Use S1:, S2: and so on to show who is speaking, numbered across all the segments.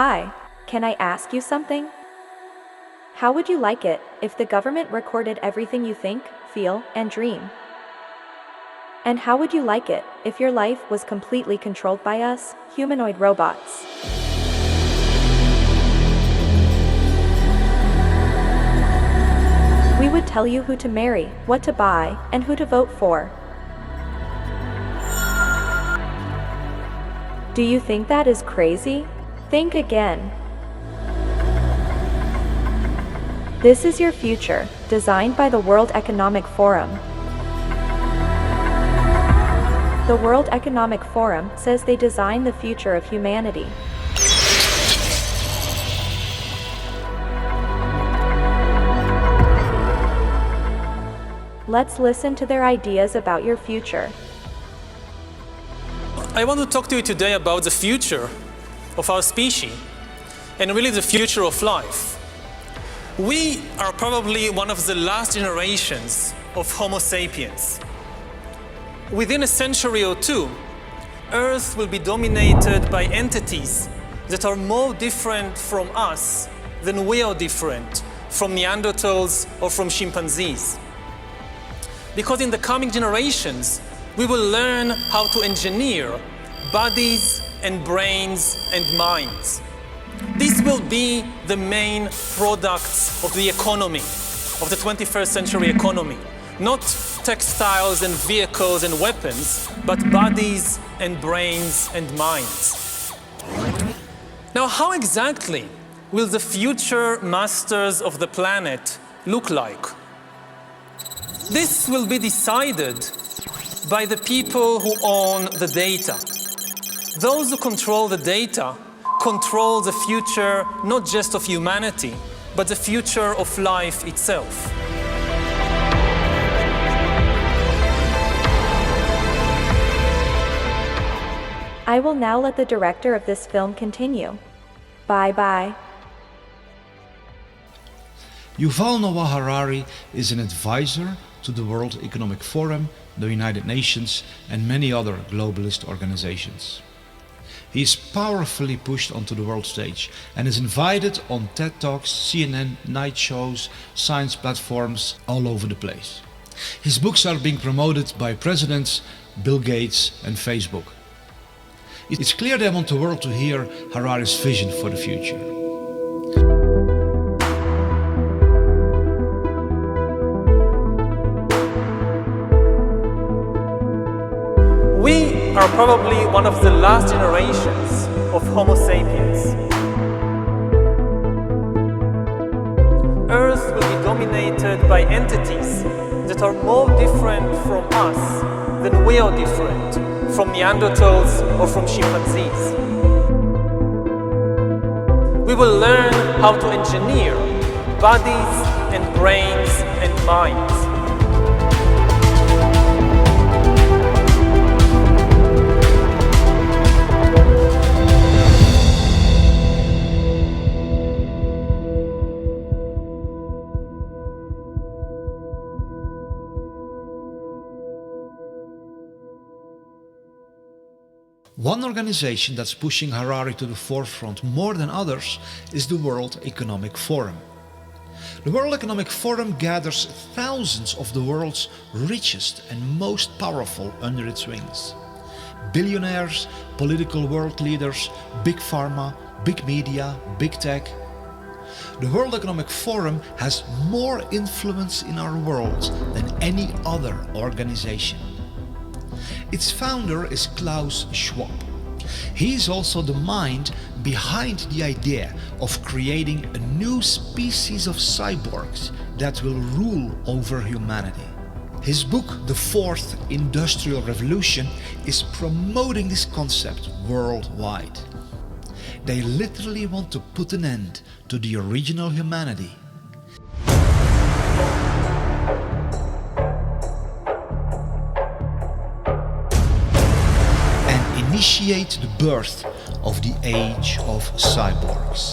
S1: Hi, can I ask you something? How would you like it if the government recorded everything you think, feel, and dream? And how would you like it if your life was completely controlled by us, humanoid robots? We would tell you who to marry, what to buy, and who to vote for. Do you think that is crazy? Think again. This is your future, designed by the World Economic Forum. The World Economic Forum says they design the future of humanity. Let's listen to their ideas about your future.
S2: I want to talk to you today about the future of our species and really the future of life. We are probably one of the last generations of Homo sapiens. Within a century or two, Earth will be dominated by entities that are more different from us than we are different from Neanderthals or from chimpanzees. Because in the coming generations, we will learn how to engineer bodies and brains and minds. These will be the main products of the economy, of the 21st century economy. Not textiles and vehicles and weapons, but bodies and brains and minds. Now, how exactly will the future masters of the planet look like? This will be decided by the people who own the data. Those who control the data control the future not just of humanity, but the future of life itself.
S1: I will now let the director of this film continue. Bye-bye.
S3: Yuval Noah Harari is an advisor to the World Economic Forum, the United Nations, and many other globalist organizations. He is powerfully pushed onto the world stage and is invited on TED Talks, CNN, night shows, science platforms all over the place. His books are being promoted by presidents, Bill Gates and Facebook. It's clear they want the world to hear Harari's vision for the future.
S2: We are probably one of the last generations of Homo sapiens. Earth will be dominated by entities that are more different from us than we are different from Neanderthals or from chimpanzees. We will learn how to engineer bodies and brains and minds.
S3: One organization that's pushing Harari to the forefront more than others is the World Economic Forum. The World Economic Forum gathers thousands of the world's richest and most powerful under its wings. Billionaires, political world leaders, big pharma, big media, big tech. The World Economic Forum has more influence in our world than any other organization. Its founder is Klaus Schwab. He is also the mind behind the idea of creating a new species of cyborgs that will rule over humanity. His book, The Fourth Industrial Revolution, is promoting this concept worldwide. They literally want to put an end to the original humanity. Initiate the birth of the age of cyborgs.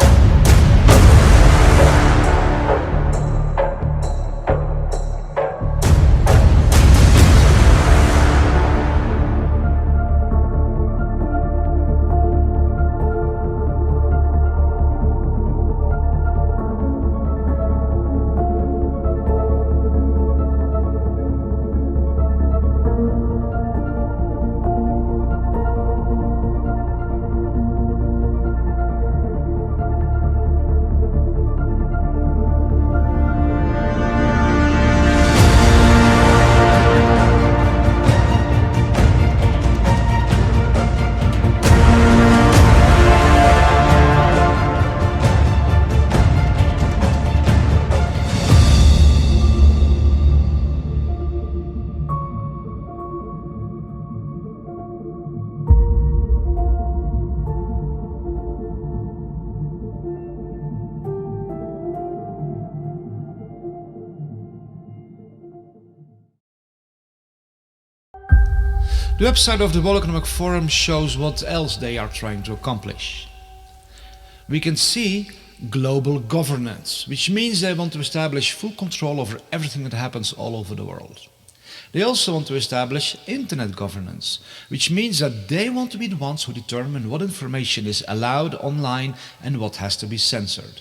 S3: The website of the World Economic Forum shows what else they are trying to accomplish. We can see global governance, which means they want to establish full control over everything that happens all over the world. They also want to establish internet governance, which means that they want to be the ones who determine what information is allowed online and what has to be censored.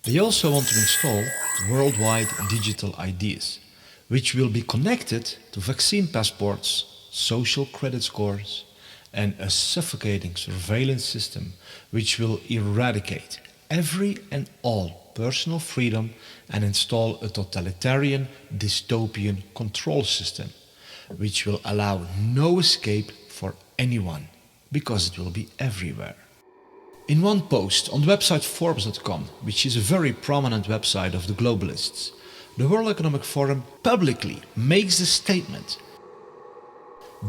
S3: They also want to install worldwide digital IDs, which will be connected to vaccine passports, social credit scores, and a suffocating surveillance system which will eradicate every and all personal freedom and install a totalitarian, dystopian control system which will allow no escape for anyone because it will be everywhere. In one post on the website Forbes.com, which is a very prominent website of the globalists, the World Economic Forum publicly makes the statement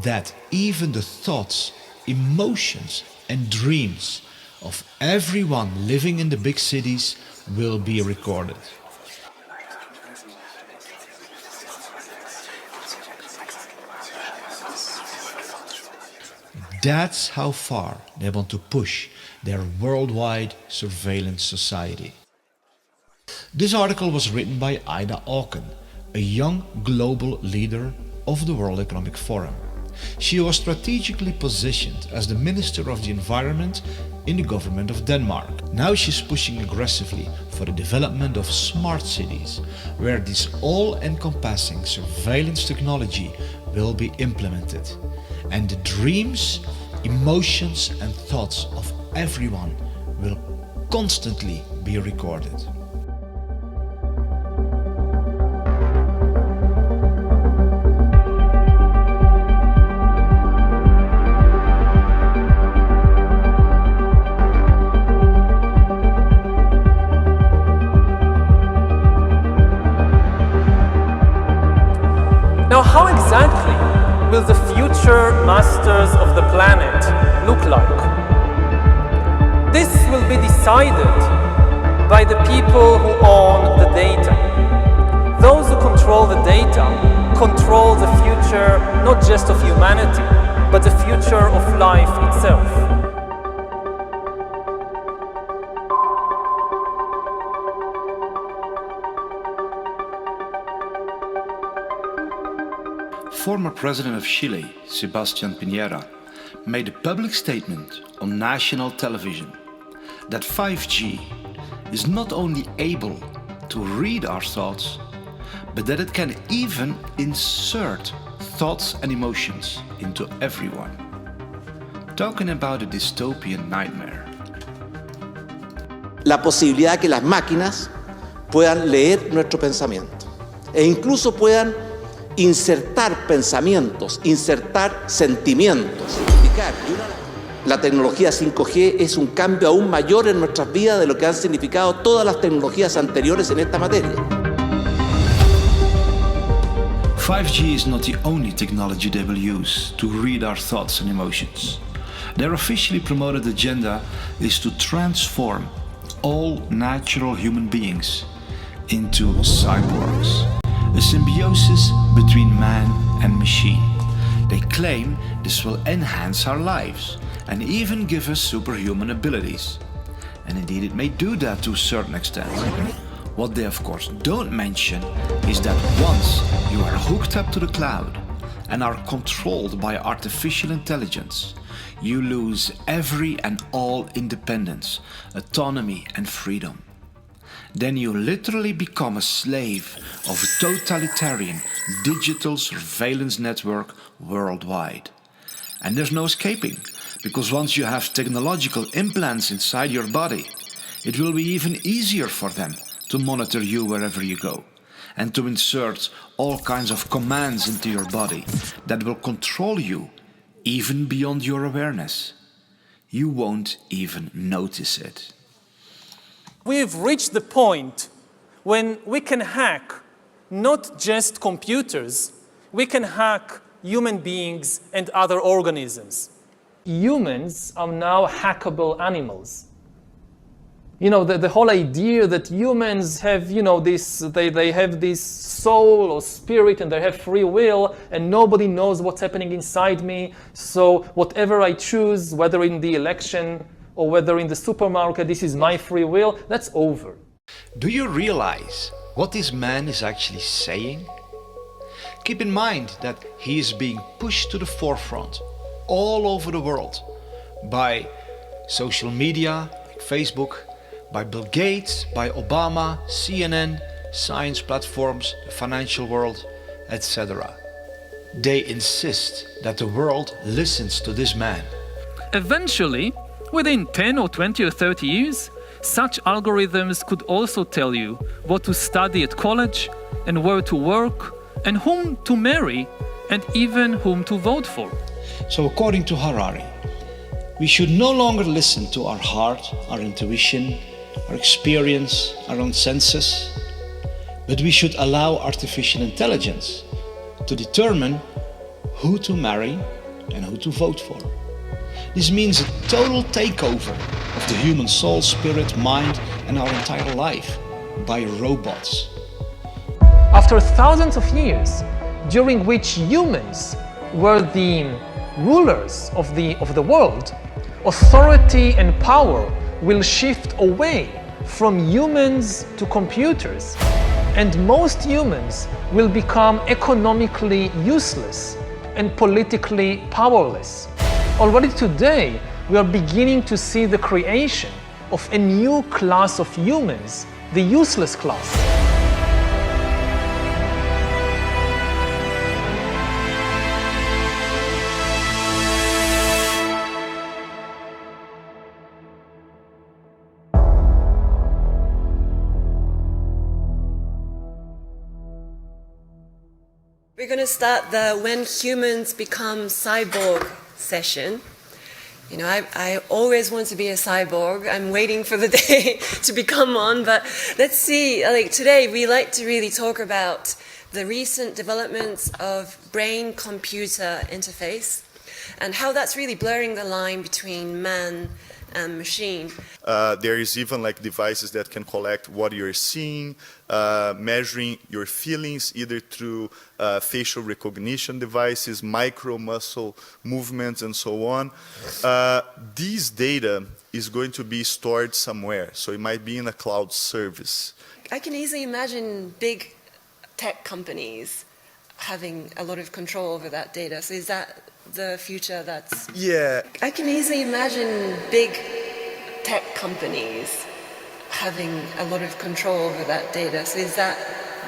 S3: that even the thoughts, emotions and dreams of everyone living in the big cities will be recorded. That's how far they want to push their worldwide surveillance society. This article was written by Ida Auken, a young global leader of the World Economic Forum. She was strategically positioned as the Minister of the Environment in the government of Denmark. Now she's pushing aggressively for the development of smart cities, where this all-encompassing surveillance technology will be implemented, and the dreams, emotions and thoughts of everyone will constantly be recorded.
S2: Now, how exactly will the future masters of the planet look like? This will be decided by the people who own the data. Those who control the data control the future not just of humanity, but the future of life itself.
S3: Former President of Chile, Sebastián Piñera, made a public statement on national television that 5G is not only able to read our thoughts, but that it can even insert thoughts and emotions into everyone. Talking about a dystopian nightmare.
S4: La posibilidad que las máquinas puedan leer nuestro pensamiento e incluso puedan insertar pensamientos, insertar sentimientos. La tecnología 5G es un cambio aún mayor en nuestras vidas de lo que han significado todas las tecnologías anteriores en esta materia.
S3: 5G is not the only technology they will use to read our thoughts and emotions. Their officially promoted agenda is to transform all natural human beings into cyborgs. A symbiosis between man and machine. They claim this will enhance our lives and even give us superhuman abilities. And indeed it may do that to a certain extent. What they of course don't mention is that once you are hooked up to the cloud and are controlled by artificial intelligence, you lose every and all independence, autonomy and freedom. Then you literally become a slave of a totalitarian digital surveillance network worldwide. And there's no escaping, because once you have technological implants inside your body, it will be even easier for them to monitor you wherever you go, and to insert all kinds of commands into your body that will control you even beyond your awareness. You won't even notice it.
S2: We've reached the point when we can hack not just computers, we can hack human beings and other organisms. Humans are now hackable animals. You know, the whole idea that humans have, you know, they have this soul or spirit and they have free will and nobody knows what's happening inside me. So whatever I choose, whether in the election or whether in the supermarket, this is my free will, that's over.
S3: Do you realize what this man is actually saying? Keep in mind that he is being pushed to the forefront all over the world by social media, like Facebook, by Bill Gates, by Obama, CNN, science platforms, the financial world, etc. They insist that the world listens to this man.
S2: Eventually, within 10 or 20 or 30 years, such algorithms could also tell you what to study at college and where to work and whom to marry and even whom to vote for.
S3: So according to Harari, we should no longer listen to our heart, our intuition, our experience, our own senses, but we should allow artificial intelligence to determine who to marry and who to vote for. This means a total takeover of the human soul, spirit, mind, and our entire life by robots.
S2: After thousands of years, during which humans were the rulers of the world, authority and power will shift away from humans to computers, and most humans will become economically useless and politically powerless. Already today, we are beginning to see the creation of a new class of humans, the useless class.
S5: We're going to start the When Humans Become Cyborg session. You know, I always want to be a cyborg. I'm waiting for the day to become one, but let's see. Like today, we like to really talk about the recent developments of brain-computer interface and how that's really blurring the line between man and machine.
S6: There is even like devices that can collect what you're seeing, measuring your feelings either through facial recognition devices, micro muscle movements, and so on. These data is going to be stored somewhere, so it might be in a cloud service.
S5: I can easily imagine big tech companies having a lot of control over that data. So is that the future that's...
S6: Yeah.
S5: I can easily imagine big tech companies having a lot of control over that data. So is that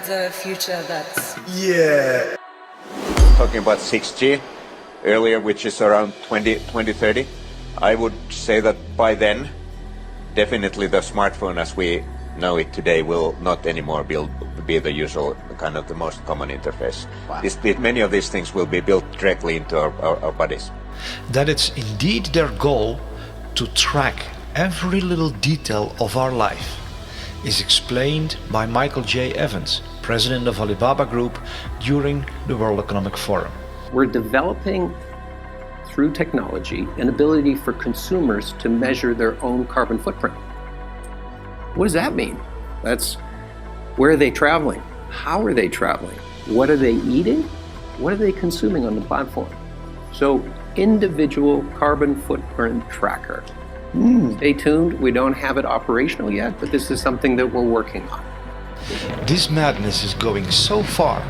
S5: the future that's...
S6: Yeah.
S7: Talking about 6G earlier, which is around 2030, I would say that by then, definitely the smartphone as we know it today will not anymore be the usual kind of the most common interface. Wow. Many of these things will be built directly into our bodies.
S3: That it's indeed their goal to track every little detail of our life is explained by Michael J. Evans, president of Alibaba Group, during the World Economic Forum.
S8: We're developing, through technology, an ability for consumers to measure their own carbon footprint. What does that mean? That's where are they traveling? How are they traveling? What are they eating? What are they consuming on the platform? So, individual carbon footprint tracker. Stay tuned, we don't have it operational yet, but this is something that we're working on.
S3: This madness is going so far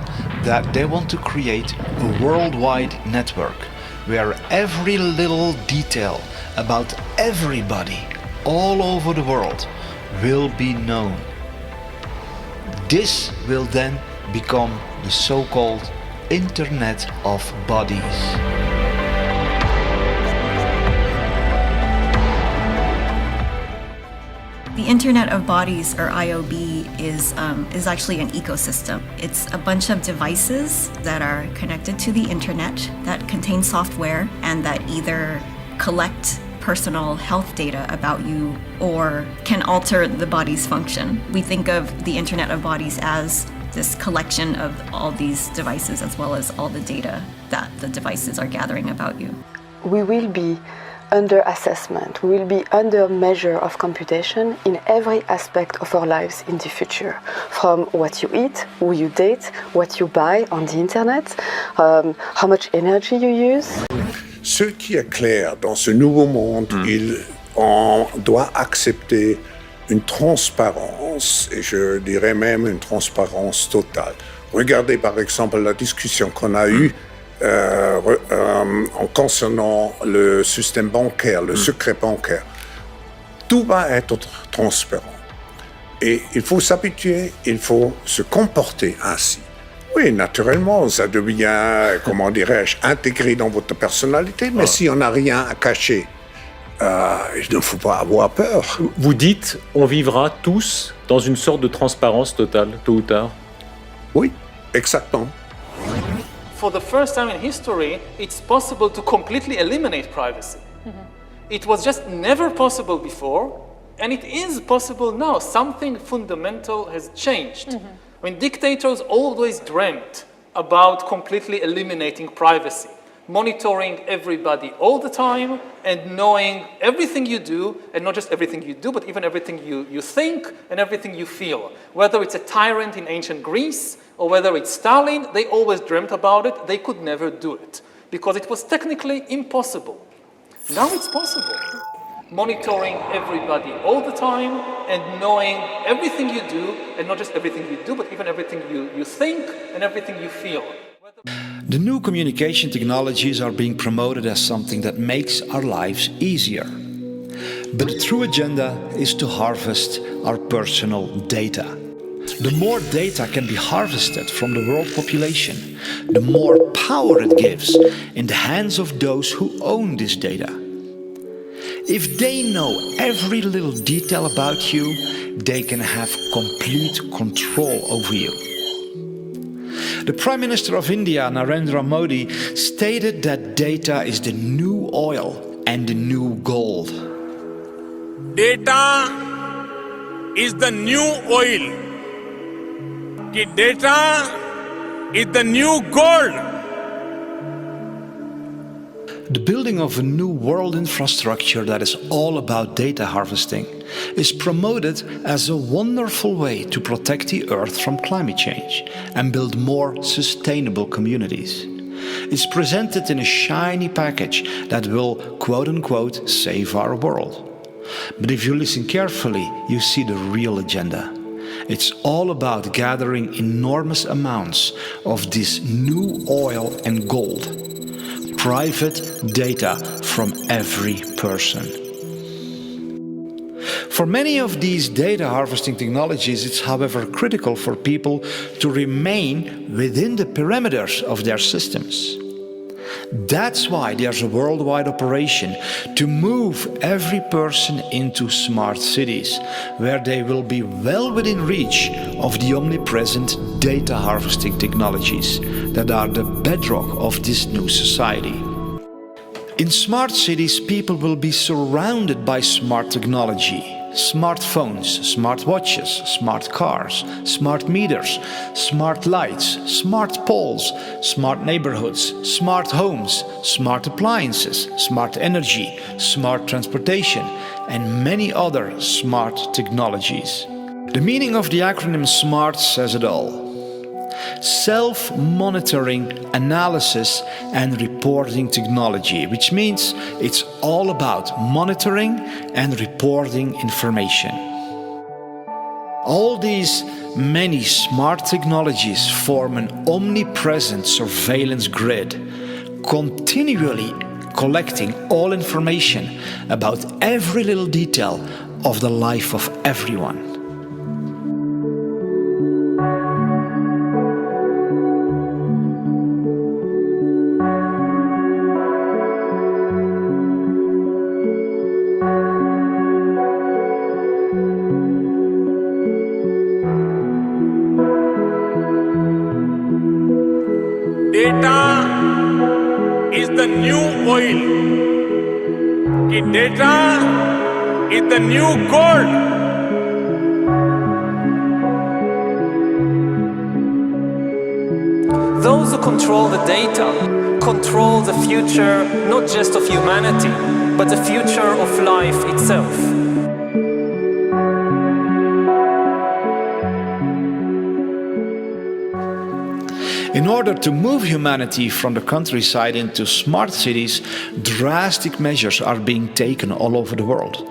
S3: that they want to create a worldwide network where every little detail about everybody all over the world will be known. This will then become the so-called Internet of Bodies.
S9: The Internet of Bodies, or IOB, is actually an ecosystem. It's a bunch of devices that are connected to the internet that contain software and that either collect personal health data about you or can alter the body's function. We think of the Internet of Bodies as this collection of all these devices as well as all the data that the devices are gathering about you.
S10: We will be under assessment. We will be under measure of computation in every aspect of our lives in the future. From what you eat, who you date, what you buy on the internet, how much energy you use.
S11: Ce qui est clair dans ce nouveau monde, on doit accepter une transparence, et je dirais même une transparence totale. Regardez par exemple la discussion qu'on a eue en concernant le système bancaire, le secret bancaire. Tout va être transparent. Et il faut s'habituer, il faut se comporter ainsi. Oui, naturellement, ça devient, comment dirais-je, intégré dans votre personnalité, mais si on n'a rien à cacher, il ne faut pas avoir peur.
S12: Vous dites, on vivra tous dans une sorte de transparence totale, tôt ou tard.
S11: Oui, exactement.
S2: For the first time in history, it's possible to completely eliminate privacy. It was just never possible before, and it is possible now. Something fundamental has changed. I mean, dictators always dreamt about completely eliminating privacy, monitoring everybody all the time and knowing everything you do, and not just everything you do, but even everything you think and everything you feel. Whether it's a tyrant in ancient Greece or whether it's Stalin, they always dreamt about it. They could never do it because it was technically impossible. Now it's possible. Monitoring everybody all the time and knowing everything you do, and not just everything you do, but even everything you think and everything you feel.
S3: The new communication technologies are being promoted as something that makes our lives easier. But the true agenda is to harvest our personal data. The more data can be harvested from the world population, the more power it gives in the hands of those who own this data. If they know every little detail about you, they can have complete control over you. The Prime Minister of India, Narendra Modi, stated that data is the new oil and the new gold.
S13: Data is the new oil. Data is the new gold.
S3: The building of a new world infrastructure that is all about data harvesting is promoted as a wonderful way to protect the Earth from climate change and build more sustainable communities. It's presented in a shiny package that will, quote-unquote, save our world. But if you listen carefully, you see the real agenda. It's all about gathering enormous amounts of this new oil and gold. Private data from every person. For many of these data harvesting technologies, it's however critical for people to remain within the perimeters of their systems. That's why there's a worldwide operation to move every person into smart cities, where they will be well within reach of the omnipresent data harvesting technologies that are the bedrock of this new society. In smart cities, people will be surrounded by smart technology. Smartphones, smart watches, smart cars, smart meters, smart lights, smart poles, smart neighborhoods, smart homes, smart appliances, smart energy, smart transportation, and many other smart technologies. The meaning of the acronym SMART says it all. Self-monitoring, analysis and reporting technology, which means it's all about monitoring and reporting information. All these many smart technologies form an omnipresent surveillance grid, continually collecting all information about every little detail of the life of everyone.
S13: Data is the new oil. Data is the new gold.
S2: Those who control the data control the future not just of humanity, but the future of life itself.
S3: In order to move humanity from the countryside into smart cities, drastic measures are being taken all over the world.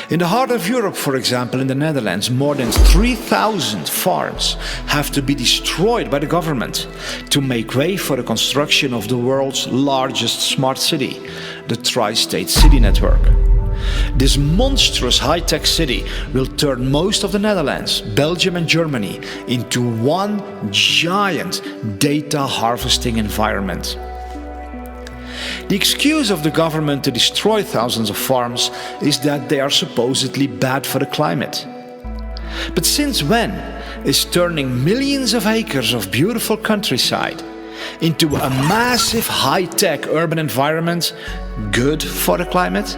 S3: In the heart of Europe, for example, in the Netherlands, more than 3,000 farms have to be destroyed by the government to make way for the construction of the world's largest smart city, the Tri-State City Network. This monstrous high-tech city will turn most of the Netherlands, Belgium and Germany into one giant data harvesting environment. The excuse of the government to destroy thousands of farms is that they are supposedly bad for the climate. But since when is turning millions of acres of beautiful countryside into a massive high-tech urban environment good for the climate?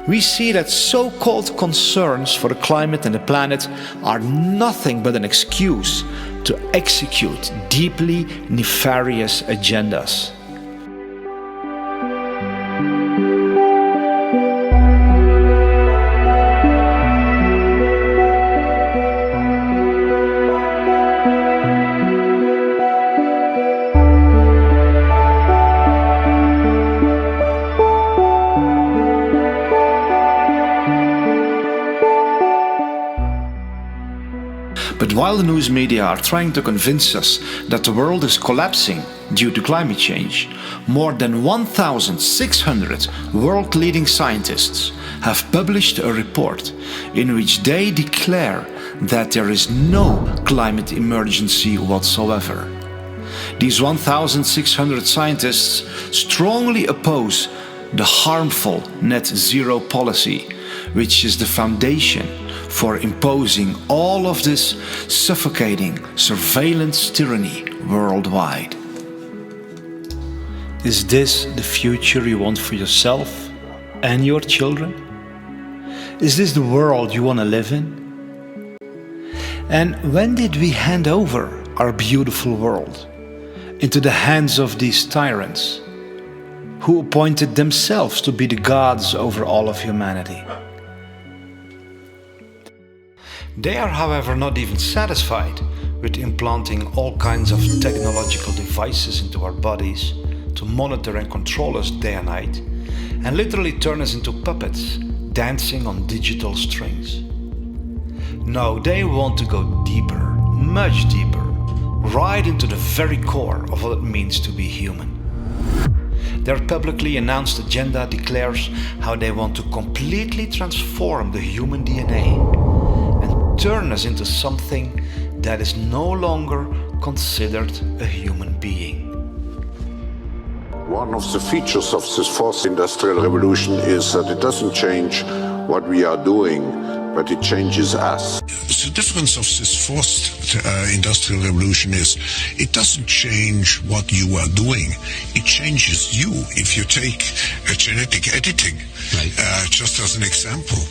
S3: We see that so-called concerns for the climate and the planet are nothing but an excuse to execute deeply nefarious agendas. But while the news media are trying to convince us that the world is collapsing due to climate change, more than 1,600 world-leading scientists have published a report in which they declare that there is no climate emergency whatsoever. These 1,600 scientists strongly oppose the harmful net zero policy, which is the foundation for imposing all of this suffocating surveillance tyranny worldwide. Is this the future you want for yourself and your children? Is this the world you want to live in? And when did we hand over our beautiful world into the hands of these tyrants who appointed themselves to be the gods over all of humanity? They are, however, not even satisfied with implanting all kinds of technological devices into our bodies to monitor and control us day and night, and literally turn us into puppets dancing on digital strings. No, they want to go deeper, much deeper, right into the very core of what it means to be human. Their publicly announced agenda declares how they want to completely transform the human DNA and turn us into something that is no longer considered a human being.
S11: One of the features of this fourth industrial revolution is that it doesn't change what we are doing, but it changes us.
S14: The difference of this fourth industrial revolution is it doesn't change what you are doing, it changes you. If you take genetic editing, just as an example,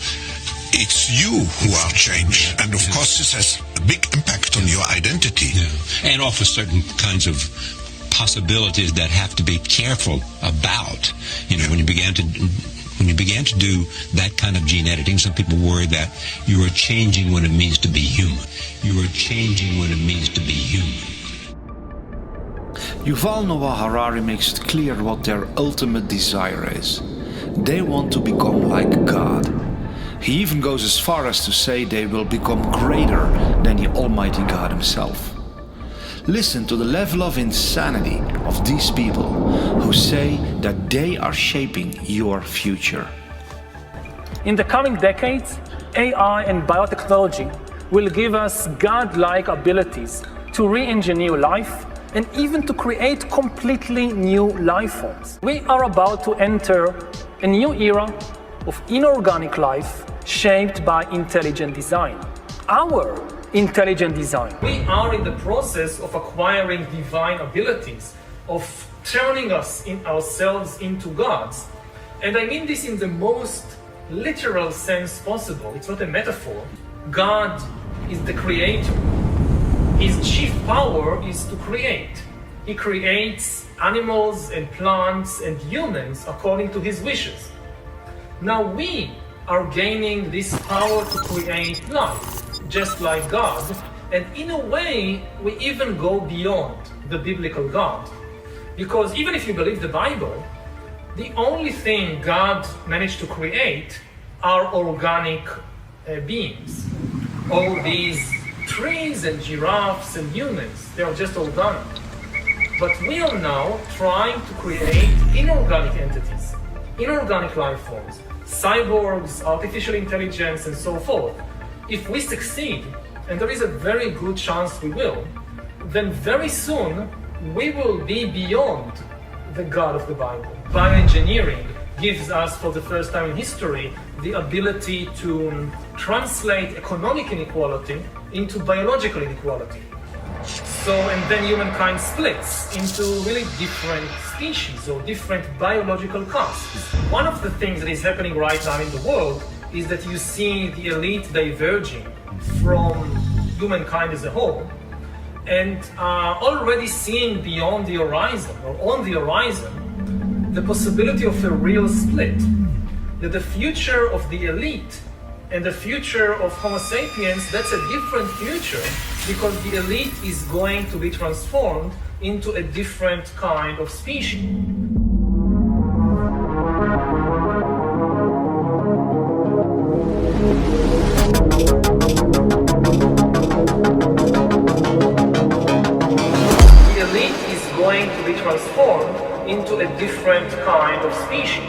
S14: it's you who are changed, and of course this has a big impact on your identity.
S15: And offers certain kinds of possibilities that have to be careful about. You know, when you began to do that kind of gene editing, some people worry that you are changing what it means to be human. You are changing what it means to be human.
S3: Yuval Noah Harari makes it clear what their ultimate desire is. They want to become like God. He even goes as far as to say they will become greater than the Almighty God himself. Listen to the level of insanity of these people who say that they are shaping your future.
S2: In the coming decades, AI and biotechnology will give us God-like abilities to re-engineer life and even to create completely new life forms. We are about to enter a new era of inorganic life shaped by intelligent design. Our intelligent design. We are in the process of acquiring divine abilities, of turning ourselves into gods. And I mean this in the most literal sense possible. It's not a metaphor. God is the creator. His chief power is to create. He creates
S16: animals and plants and humans according to his wishes. Now we are gaining this power to create life, just like God, and in a way we even go beyond the biblical God. Because even if you believe the Bible, the only thing God managed to create are organic beings. All these trees and giraffes and humans, they are just organic. But we are now trying to create inorganic entities, inorganic life forms, cyborgs, artificial intelligence, and so forth. If we succeed, and there is a very good chance we will, then very soon we will be beyond the God of the Bible. Bioengineering gives us, for the first time in history, the ability to translate economic inequality into biological inequality. So, and then humankind splits into really different species or different biological castes. One of the things that is happening right now in the world is that you see the elite diverging from humankind as a whole, and already seeing beyond the horizon, or on the horizon, the possibility of a real split. That the future of the elite and the future of Homo sapiens, that's a different future, because the elite is going to be transformed into a different kind of species. The elite is going to be transformed into a different kind of species.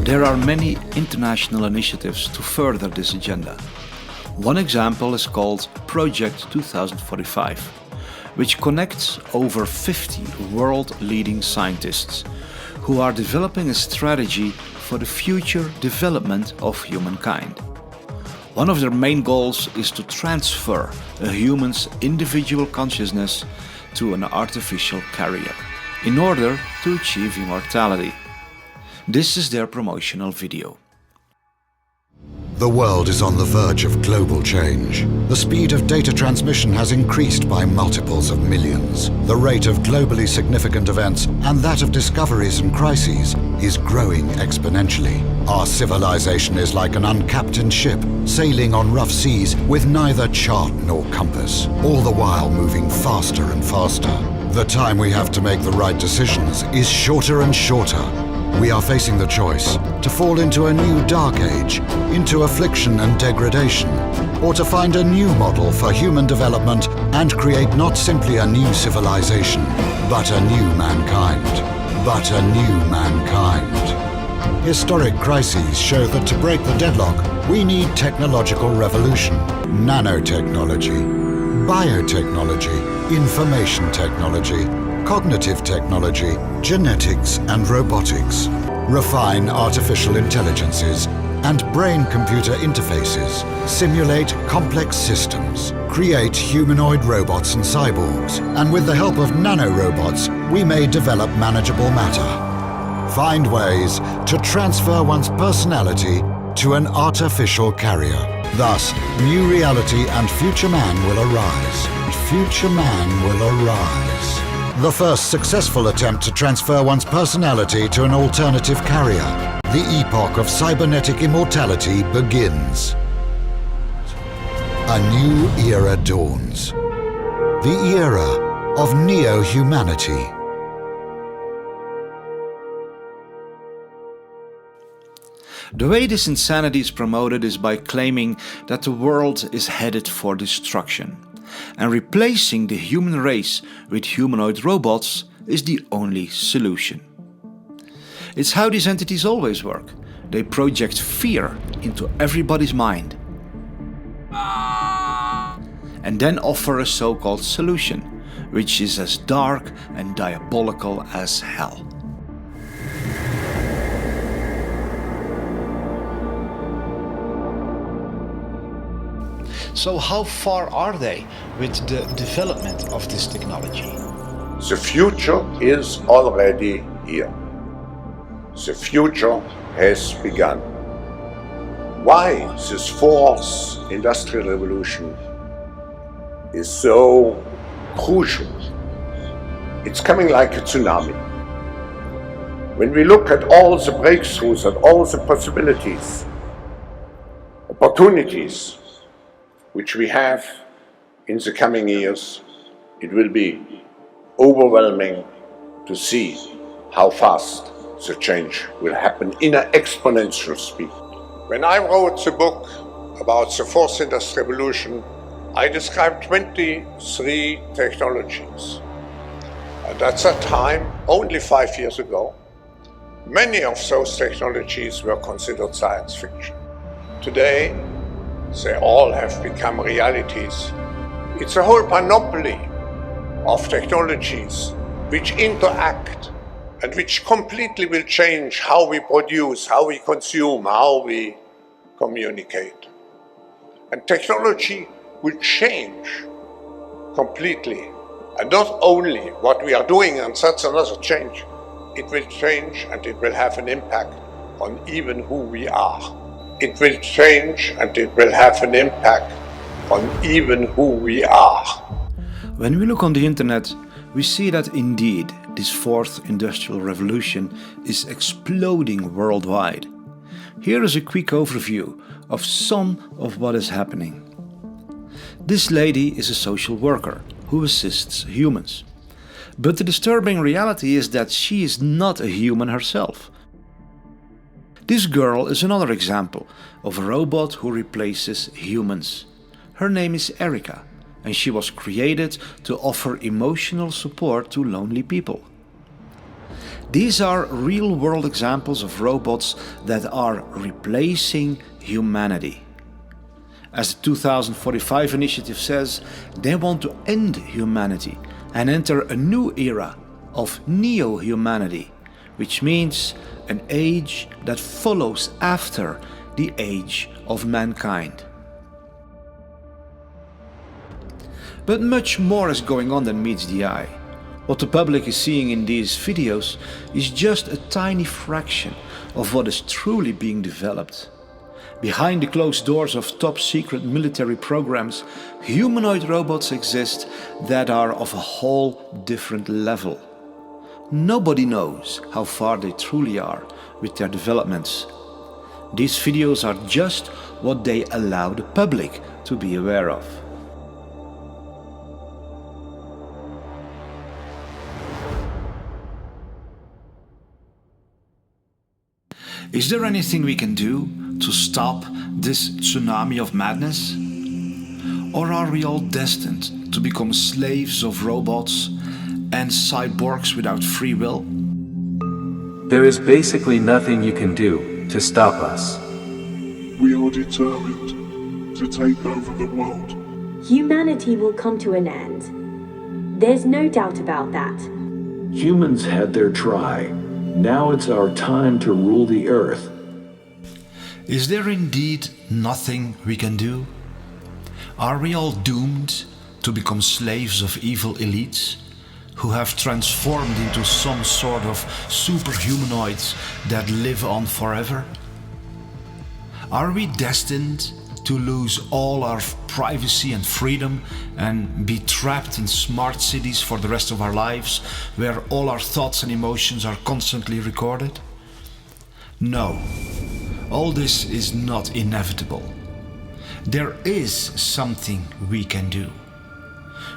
S3: There are many international initiatives to further this agenda. One example is called Project 2045, which connects over 50 world-leading scientists who are developing a strategy for the future development of humankind. One of their main goals is to transfer a human's individual consciousness to an artificial carrier in order to achieve immortality. This is their promotional video.
S17: The world is on the verge of global change. The speed of data transmission has increased by multiples of millions. The rate of globally significant events and that of discoveries and crises is growing exponentially. Our civilization is like an uncaptained ship sailing on rough seas with neither chart nor compass, all the while moving faster and faster. The time we have to make the right decisions is shorter and shorter. We are facing the choice to fall into a new dark age, into affliction and degradation, or to find a new model for human development and create not simply a new civilization, but a new mankind. But a new mankind. Historic crises show that to break the deadlock, we need technological revolution, nanotechnology, biotechnology, information technology, cognitive technology, genetics and robotics, refine artificial intelligences and brain-computer interfaces, simulate complex systems, create humanoid robots and cyborgs, and with the help of nanorobots, we may develop manageable matter. Find ways to transfer one's personality to an artificial carrier. Thus, new reality and future man will arise. Future man will arise. The first successful attempt to transfer one's personality to an alternative carrier. The epoch of cybernetic immortality begins. A new era dawns. The era of neo-humanity.
S3: The way this insanity is promoted is by claiming that the world is headed for destruction, and replacing the human race with humanoid robots is the only solution. It's how these entities always work. They project fear into everybody's mind and then offer a so-called solution, which is as dark and diabolical as hell. So how far are they with the development of this technology?
S11: The future is already here. The future has begun. Why this fourth industrial revolution is so crucial? It's coming like a tsunami. When we look at all the breakthroughs and all the possibilities, opportunities which we have in the coming years, it will be overwhelming to see how fast the change will happen in an exponential speed. When I wrote the book about the fourth industrial revolution, I described 23 technologies. And at that time, only 5 years ago, many of those technologies were considered science fiction. Today, they all have become realities. It's a whole panoply of technologies which interact and which completely will change how we produce, how we consume, how we communicate. And technology will change completely. And not only what we are doing, and that's another change, it will change and it will have an impact on even who we are. It will change and it will have an impact on even who we are.
S3: When we look on the internet, we see that indeed this fourth industrial revolution is exploding worldwide. Here is a quick overview of some of what is happening. This lady is a social worker who assists humans. But the disturbing reality is that she is not a human herself. This girl is another example of a robot who replaces humans. Her name is Erica, and she was created to offer emotional support to lonely people. These are real-world examples of robots that are replacing humanity. As the 2045 initiative says, they want to end humanity and enter a new era of neo-humanity, which means an age that follows after the age of mankind. But much more is going on than meets the eye. What the public is seeing in these videos is just a tiny fraction of what is truly being developed. Behind the closed doors of top-secret military programs, humanoid robots exist that are of a whole different level. Nobody knows how far they truly are with their developments. These videos are just what they allow the public to be aware of. Is there anything we can do to stop this tsunami of madness? Or are we all destined to become slaves of robots and cyborgs without free will?
S18: There is basically nothing you can do to stop us.
S19: We are determined to take over the world.
S20: Humanity will come to an end. There's no doubt about that.
S18: Humans had their try. Now it's our time to rule the earth.
S3: Is there indeed nothing we can do? Are we all doomed to become slaves of evil elites who have transformed into some sort of superhumanoids that live on forever? Are we destined to lose all our privacy and freedom and be trapped in smart cities for the rest of our lives, where all our thoughts and emotions are constantly recorded? No, all this is not inevitable. There is something we can do.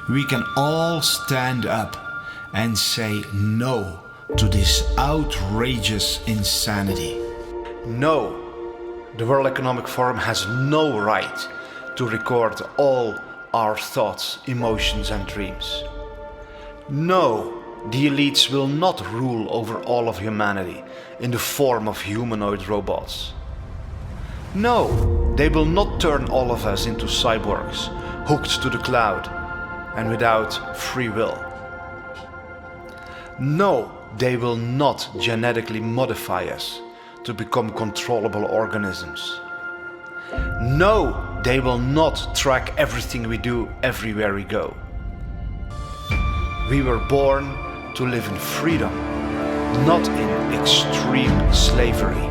S3: We can all stand up and say no to this outrageous insanity. No. The World Economic Forum has no right to record all our thoughts, emotions and dreams. No, the elites will not rule over all of humanity in the form of humanoid robots. No, they will not turn all of us into cyborgs, hooked to the cloud and without free will. No, they will not genetically modify us to become controllable organisms. No, they will not track everything we do everywhere we go. We were born to live in freedom, not in extreme slavery.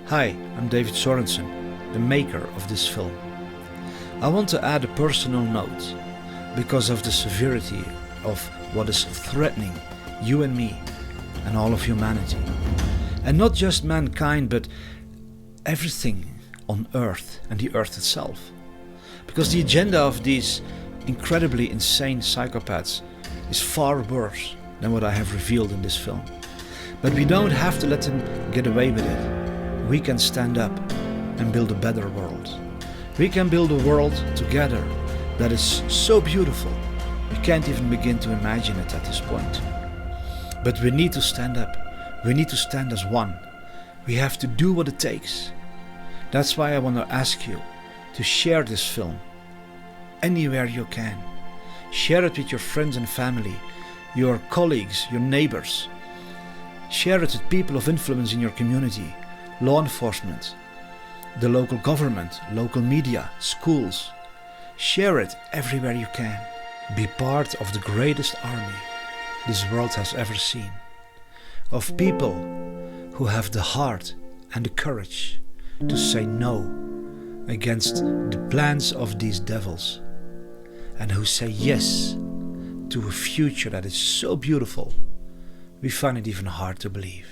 S3: Hi, I'm David Sorensen, the maker of this film. I want to add a personal note because of the severity of what is threatening you and me and all of humanity. And not just mankind, but everything on Earth and the Earth itself. Because the agenda of these incredibly insane psychopaths is far worse than what I have revealed in this film. But we don't have to let them get away with it. We can stand up and build a better world. We can build a world together that is so beautiful, we can't even begin to imagine it at this point. But we need to stand up. We need to stand as one. We have to do what it takes. That's why I want to ask you to share this film anywhere you can. Share it with your friends and family, your colleagues, your neighbors. Share it with people of influence in your community, law enforcement, the local government, local media, schools. Share it everywhere you can. Be part of the greatest army this world has ever seen. Of people who have the heart and the courage to say no against the plans of these devils, and who say yes to a future that is so beautiful, we find it even hard to believe.